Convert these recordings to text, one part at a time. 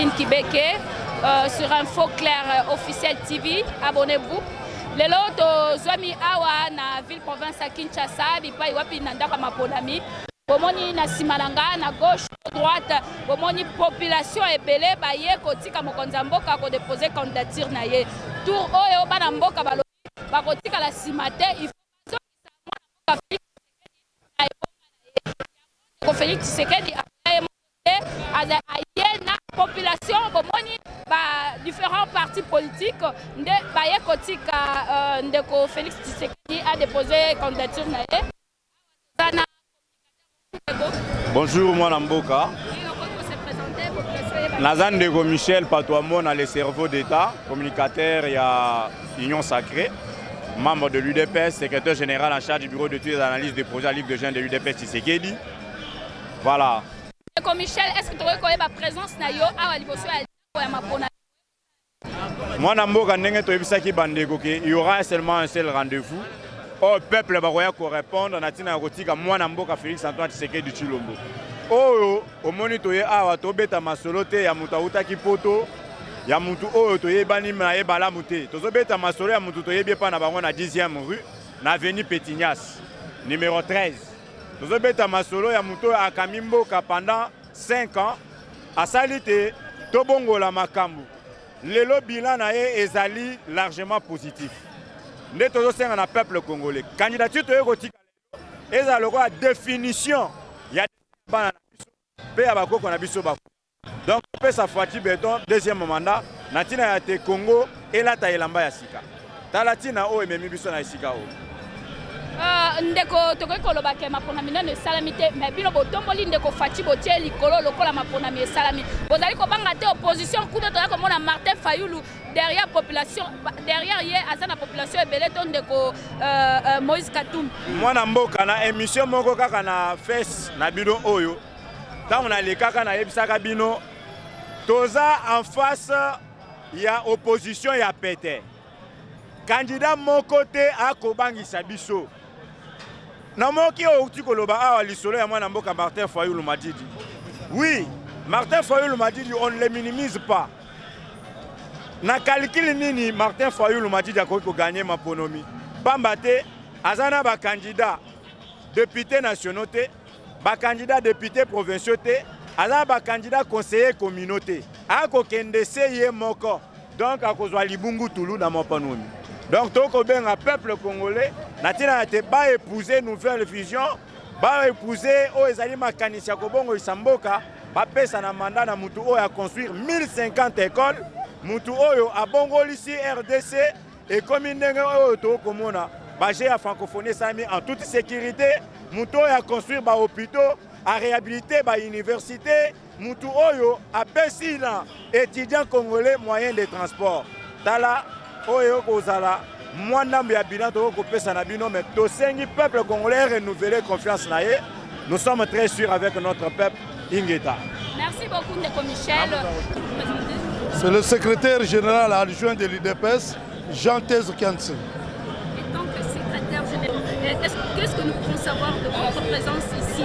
Christine Kibeke sur Info Clair officiel TV. Abonnez-vous. Lelo tozwami awa na ville province à Kinshasa bipai wapi nandaka maponami. Bomoni na simalanga na gauche droite bomoni population ebele baye kotika mokonza mboka ko déposer candidature na ye. Tour oyo bana mboka balo bakotika la simate il faut Félix Tshisekedi na population bomoni ba différents partis politiques nde baye kotika ndeko Félix Tshisekedi a déposé candidature na ye. Bonjour moi Namboka. Nazan Dego Michel Patouamon a le cerveau d'État, communicateur et à Union Sacrée, membre de l'UDPS, secrétaire général en charge du bureau d'études et d'analyse des projets à Ligue de jeunes de l'UDPS Tshisekedi. Voilà. Dego Michel, est-ce que tu reconnais ma présence na yo à liboso ya mapona? Moi Namboka ndenge toyebisaki bandeko ke il y aura seulement un seul rendez-vous. Au peuple baroya ko répondre na tina kotika moi Namboka Félix Antoine Tshisekedi Tshilombo. Oyo omoni toye awa tobeta masolo te ya mutu autaki poto ya mutu oyo toyebani na yebala mute tozobeta masolo ya mutu toyebi pa na bango na 10e rue na avenue Pétignas numéro 13 tozobeta masolo ya mutu akami mboka pendant 5 ans asali te tobongola makambu lelo bilan na ye ezali largement positif nde tozosenga na peuple congolais candidature toye kotika eza lokola définition ya bana pe ya bakoko na biso bako donc pe sa Fati Beton deuxième mandat na tina ya te Congo elata elamba ya sika talatina o ememi biso na sika o ndeko tokoki koloba ke maponami nano esalami te mais bino botomboli ndeko Fati botie likolo lokola maponami esalami bozali kobanga te opposition kudo toya komona Martin Fayulu derrière population derrière ye azana population ebele to ndeko Moïse Katumbi mwana mboka na émission moko kaka na face na bino oyo tant on a les kaka na yebisaka bino toza en face ya opposition ya pete candidat mon côté a kobangisa biso na moki o tikoloba awa lisolo ya mwana mboka Martin Fayulu Madidi. Oui, Martin Fayulu Madidi on ne le minimise pas. Na calcul nini Martin Fayulu Madidi a gagné ma ponomi. Bambate azana ba candidat député nationaux te, ba candidat député provinciaux te, azana ba candidat conseiller communauté. Ako kende seye moko. Donc akozwa libungu tulu na mo ponomi. Donc, toko benga peuple congolais, natina ate ba épouser nouvelle vision, ba épouser o ezali makanisi ya kobongo isamboka, ba pesa na mandat na mutu oyo a construire 1050 écoles, mutu oyo a bongoli si RDC et comme ndenge oyo toko mona, ba gé ya francophonie sami en toute sécurité, mutu oyo a construire ba hôpitaux, a réhabiliter ba université, mutu oyo a pesi na étudiants congolais moyens de transport. Tala oyo kozala mwana ya bilan to ko pesa na bino mais to sengi peuple congolais renouveler confiance na ye. Nous sommes très sûrs avec notre peuple Ingeta. Merci beaucoup Ndeko Michel. C'est le secrétaire général adjoint de l'UDPS, Jean Thèse Kansi. Et donc secrétaire général, qu'est-ce que nous pouvons savoir de votre présence ici?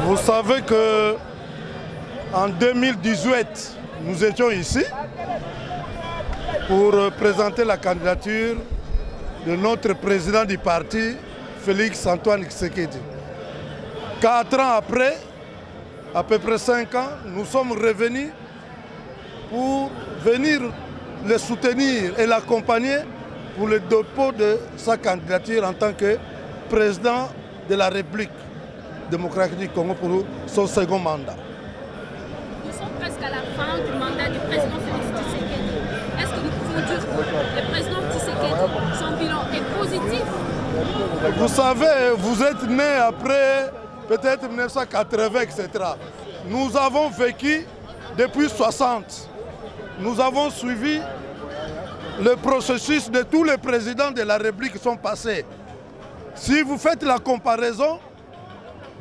Vous savez que en 2018, nous étions ici pour présenter la candidature de notre président du parti, Félix Antoine Tshisekedi. 4 ans après, à peu près 5 ans, nous sommes revenus pour venir le soutenir et l'accompagner pour le dépôt de sa candidature en tant que président de la République démocratique du Congo pour son second mandat. Nous sommes presque à la fin du mandat du président Félix Tshisekedi. Est-ce que nous pouvons dire que le président Tshisekedi, son bilan est positif? Vous savez, vous êtes né après peut-être 1980, etc. Nous avons vécu depuis 60. Nous avons suivi le processus de tous les présidents de la République qui sont passés. Si vous faites la comparaison,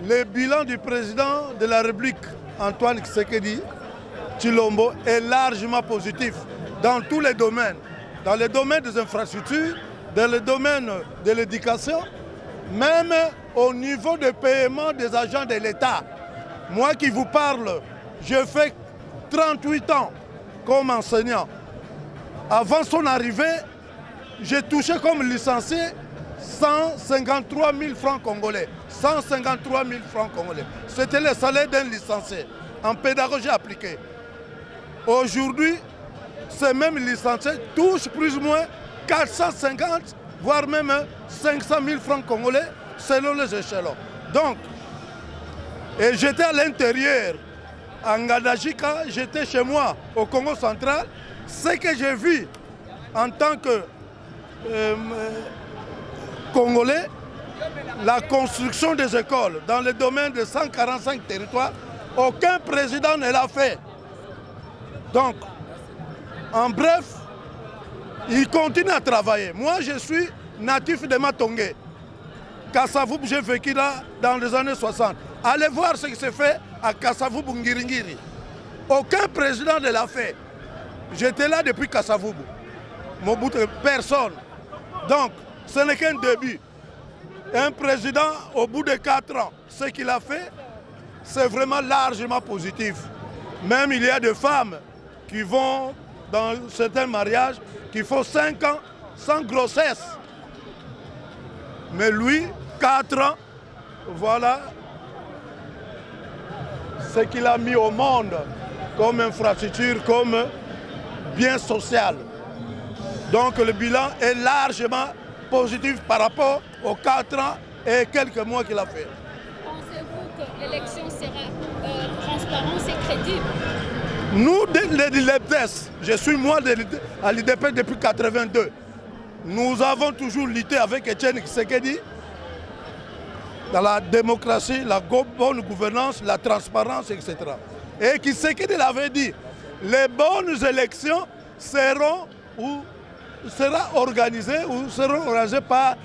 le bilan du président de la République, Antoine Tshisekedi Tshilombo, est largement positif dans tous les domaines. Dans le domaine des infrastructures, dans le domaine de l'éducation, même au niveau de paiement des agents de l'État. Moi qui vous parle, je fais 38 ans comme enseignant. Avant son arrivée, j'ai touché comme licencié 153 000 francs congolais. 153 000 francs congolais. C'était le salaire d'un licencié en pédagogie appliquée. Aujourd'hui, ces mêmes licenciés touchent plus ou moins 450, voire même 500 000 francs congolais selon les échelons. Donc, et j'étais à l'intérieur, en Ngadajika, j'étais chez moi au Congo central. Ce que j'ai vu en tant que Congolais, la construction des écoles dans le domaine de 145 territoires, aucun président ne l'a fait. Donc, en bref, il continue à travailler. Moi, je suis natif de Matongé. Kassavoub, j'ai vécu là dans les années 60. Allez voir ce qui se fait à Kassavoub, Ngiringiri. Aucun président ne l'a fait. J'étais là depuis Kassavoub. Personne. Donc, ce n'est qu'un début. Un président, au bout de 4 ans, ce qu'il a fait, c'est vraiment largement positif. Même il y a des femmes qui vont dans certains mariages, qui font 5 ans sans grossesse. Mais lui, 4 ans, voilà ce qu'il a mis au monde comme infrastructure, comme bien social. Donc le bilan est largement positif par rapport aux 4 ans et quelques mois qu'il a fait. Pensez-vous que l'élection sera transparente et crédible? Nous, l'IDPS, je suis moi à l'IDPS depuis 1982. Nous avons toujours lutté avec Etienne Tshisekedi dans la démocratie, la bonne gouvernance, la transparence, etc. Et Tshisekedi l'avait dit, les bonnes élections seront organisées par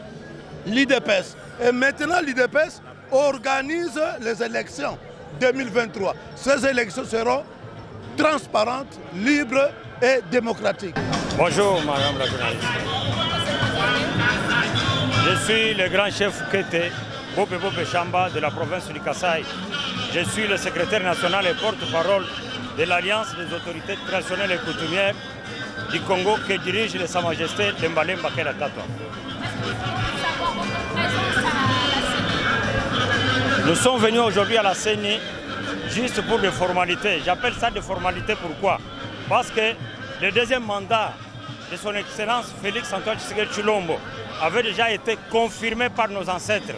l'IDPS. Et maintenant, l'IDPS organise les élections 2023. Ces élections seront transparentes, libres et démocratiques. Bonjour, madame la journaliste. Je suis le grand chef Kete, Bope Chamba de la province du Kasaï. Je suis le secrétaire national et porte-parole de l'Alliance des autorités traditionnelles et coutumières du Congo que dirige Sa Majesté Dembélé Mbakela Tatwa. Nous sommes venus aujourd'hui à la CENI juste pour des formalités. J'appelle ça des formalités pourquoi? Parce que le deuxième mandat de son Excellence Félix-Antoine Tshisekedi Tshilombo avait déjà été confirmé par nos ancêtres.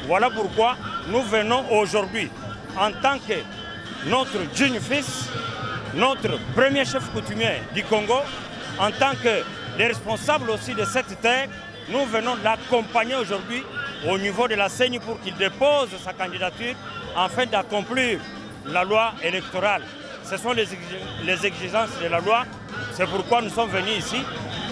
Voilà pourquoi nous venons aujourd'hui en tant que notre digne fils, notre premier chef coutumier du Congo, en tant que les responsables aussi de cette terre, nous venons l'accompagner aujourd'hui au niveau de la CENI pour qu'il dépose sa candidature afin d'accomplir la loi électorale. Ce sont les exigences de la loi. C'est pourquoi nous sommes venus ici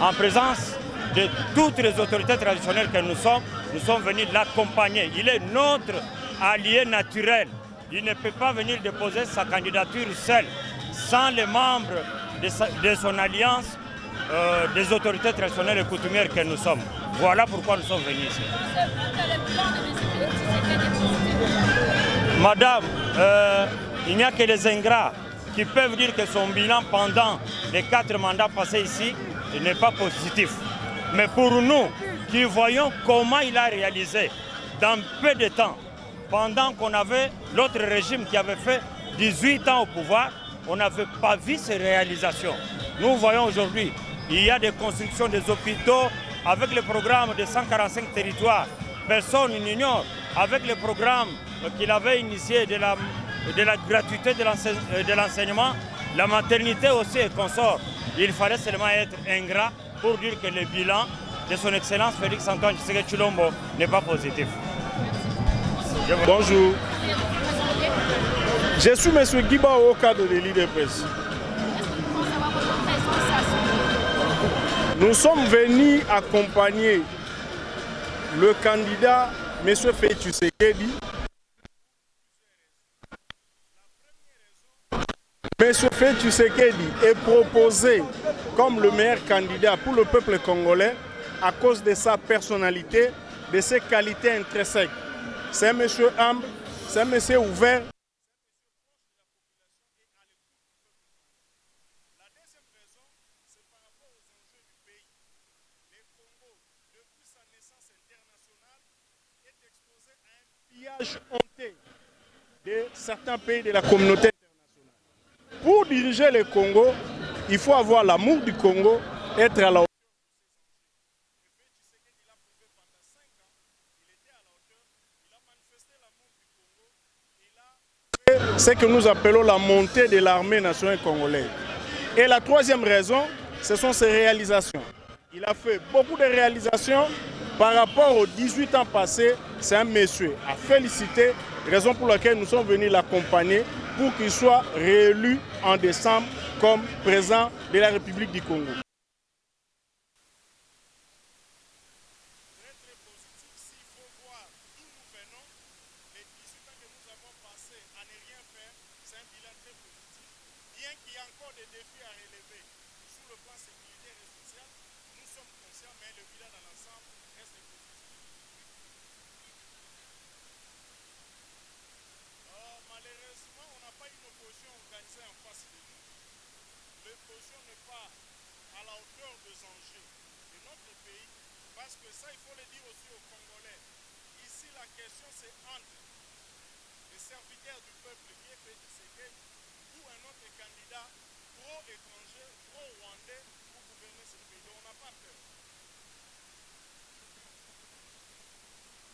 en présence de toutes les autorités traditionnelles que nous sommes venus l'accompagner. Il est notre allié naturel. Il ne peut pas venir déposer sa candidature seul, sans les membres de son alliance, des autorités traditionnelles et coutumières que nous sommes. Voilà pourquoi nous sommes venus ici. Madame, il n'y a que les ingrats qui peuvent dire que son bilan pendant les 4 mandats passés ici n'est pas positif. Mais pour nous, qui voyons comment il a réalisé dans peu de temps, pendant qu'on avait l'autre régime qui avait fait 18 ans au pouvoir, on n'avait pas vu ces réalisations. Nous voyons aujourd'hui, il y a des constructions des hôpitaux avec le programme de 145 territoires. Personne n'ignore, avec le programme qu'il avait initié de la gratuité de l'enseignement, la maternité aussi et consort. Il fallait seulement être ingrat pour dire que le bilan de son Excellence Félix-Antoine Tshisekedi Tshilombo n'est pas positif. Bonjour. Je suis M. Guiba au cadre de l'IDPS. Nous sommes venus accompagner le candidat M. Félix Tshisekedi. M. Félix Tshisekedi est proposé comme le meilleur candidat pour le peuple congolais à cause de sa personnalité, de ses qualités intrinsèques. C'est un monsieur humble, c'est un monsieur ouvert. honteux de certains pays de la communauté internationale. Pour diriger le Congo, il faut avoir l'amour du Congo, être à la hauteur. C'est que nous appelons la montée de l'armée nationale congolaise. Et la troisième raison, ce sont ses réalisations. Il a fait beaucoup de réalisations par rapport aux 18 ans passés. C'est un monsieur à féliciter, raison pour laquelle nous sommes venus l'accompagner pour qu'il soit réélu en décembre comme président de la République du Congo. Parce que ça, il faut le dire aussi aux Congolais. Ici, la question, c'est entre les serviteurs du peuple qui est Félix Tshisekedi ou un autre candidat pro-étranger, pro-rwandais pour gouverner ce pays. Donc, on n'a pas peur.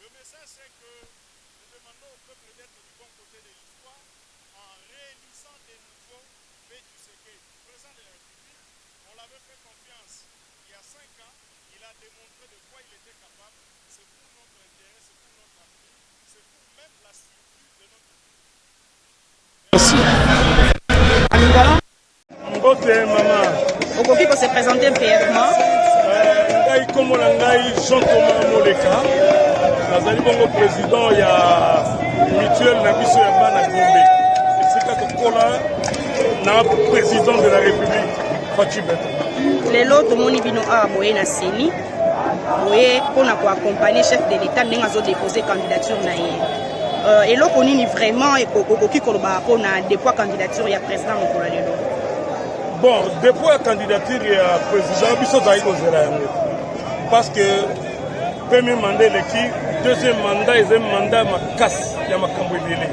Le message, c'est que nous demandons au peuple d'être du bon côté de l'histoire en réunissant de nouveau Félix Tshisekedi, président de la République. On l'avait fait confiance il y a 5 ans. Il a démontré de quoi il était capable. C'est pour notre intérêt, c'est pour notre avenir, c'est pour même la survie de notre pays. Merci. Mbote maman. Okoki ko se présenter brièvement. Ngai kombo na ngai Jean Thomas Moleka. Nazali bongo président ya mutuelle na biso ya bana Gombe. Esika tokola na président de la République Fatou Beton. Lelo tomoni bino awa boye na seni boye mpona koaccompagner chef de l'état ndenge azodépose candidature na ye eloko nini vraiment okoki koloba mpona dépôt candidature ya président mokolo lelo? Bon, dépôt ya candidature ya président biso ozali kozela yango parce que premier mandat eleki deuxième mandat ezali mandat makasi ya makambo ebele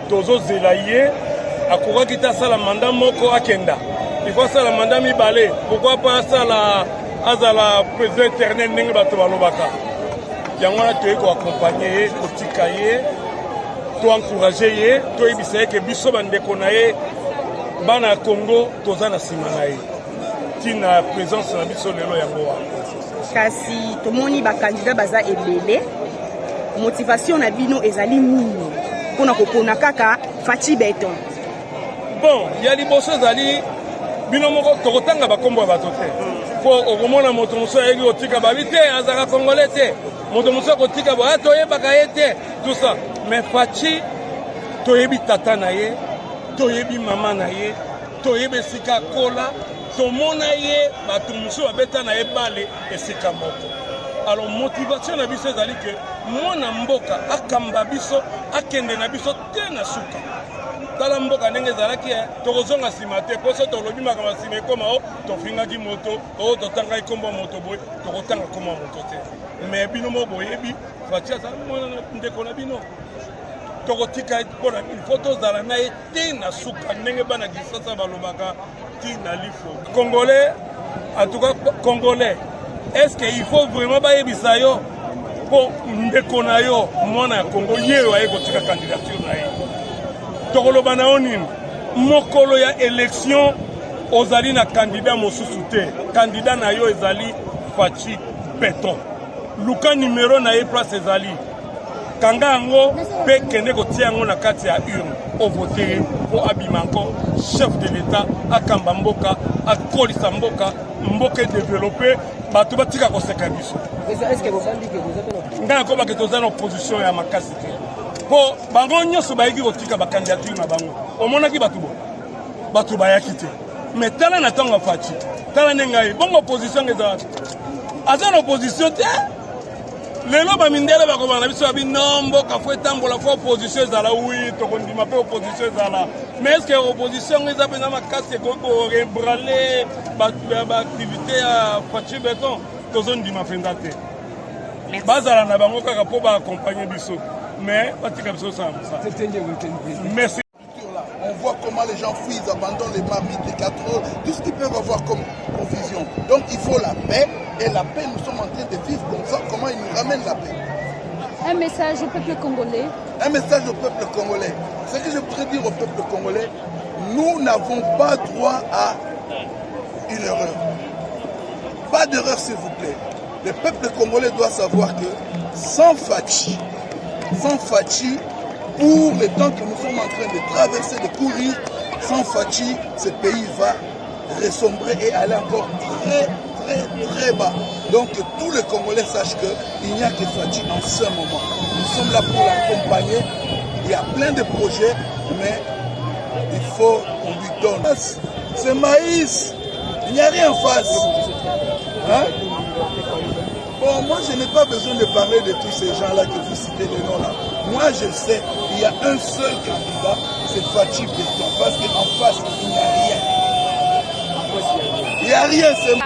tozozela ye akokaki te asala mandat moko akenda. Il faut ça la mandat mibale. Pourquoi pas ça la azala président éternel ndenge bato balobaka. Yango na toye ko accompagner ko tikaye to encourager ye to ebisa ke biso bandeko na ye bana Congo toza na sima na ye. Tina présence na biso lelo yango wa. Kasi tomoni ba candidat baza ebele. Motivation na bino ezali nini? Pona kopona kaka Fatou Beton. Bon, ya liboso ezali bino moko tokotanga bakombo ya bato te po okomona moto mosusu ayeki kotika babi te azalaka congolais te moto mosusu akotika boya toyebaka ye te tout ça mais Fatou toyebi tata na ye toyebi mama na ye toyebi esika kola tomona ye bato mosusu babeta na ye bale esika moko. Alors motivation na biso ezali ke mwana mboka akamba biso akende na biso te na suka. Tala mboka ndenge ezalaki tokozonga nsima te mpo so tolobi makambo nsima ekoma o tofingaki moto o totanga ekombo moto boye tokotanga koma moto te mais bino mo boyebi Fatou azali mwana ndeko na bino tokotika mpona il faut tozala na ye te na suka ndenge bana kisasa balobaka tina lifo congolais en tout cas congolais est-ce qu'il faut vraiment bayebisa yo mpo ndeko na yo mwana ya Congo yeyo aye kotika candidature na ye tokoloba na onini mokolo ya élection ozali na candidat mosusu te candidat na yo ezali Fatou Beton luka numéro na ye place ezali kanga yango pe kende kotia yango na kati ya urne ovote po abima encore chef de l'état akamba mboka akolisa mboka mboka développé bato batika koseka biso ngai nakobaki toza na opposition ya makasi te po bango nyonso bayeki kotika bakandidature na bango omonaki bato bayaki te mais tala na ntango ya Fatou tala nde ngai bongo opposition ezala aza na opposition te lelo bamindele bakobana na biso babi no mboka fo etambola fo opposition ezala wi tokondima mpe opposition ezala mais est ce que opposition eza mpenza makasi ekoki korebrale baactivité ya Fatou Beton tozondima mpenza te bazala na bango kaka mpo baakompagne biso Mais merci. On voit comment les gens fuient, ils abandonnent les marmites, les casseroles, tout ce qu'ils peuvent avoir comme provision. Donc il faut la paix, et la paix, nous sommes en train de vivre comme ça. Comment ils nous ramènent la paix? Un message au peuple congolais. Un message au peuple congolais. Ce que je voudrais dire au peuple congolais, nous n'avons pas droit à une erreur. Pas d'erreur, s'il vous plaît. Le peuple congolais doit savoir que sans Fachi, pour le temps que nous sommes en train de traverser, de courir, sans Fachi, ce pays va ressombrer et aller encore très bas. Donc que tous les Congolais sachent qu'il n'y a que Fachi en ce moment. Nous sommes là pour l'accompagner. Il y a plein de projets, mais il faut qu'on lui donne. C'est maïs. Il n'y a rien en face. Hein? Bon, moi je n'ai pas besoin de parler de tous ces gens-là que vous citez les noms là. Moi je sais, il y a un seul candidat, c'est Fachi Béton. Parce qu'en face, il n'y a rien. Il n'y a rien, c'est...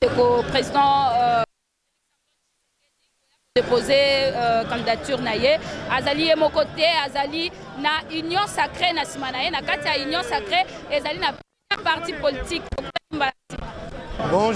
Le président déposé candidature naie azali ye mokote azali na union sacrée na sima na ye na kati ya union sacrée ezali na parti politique. Bonjour.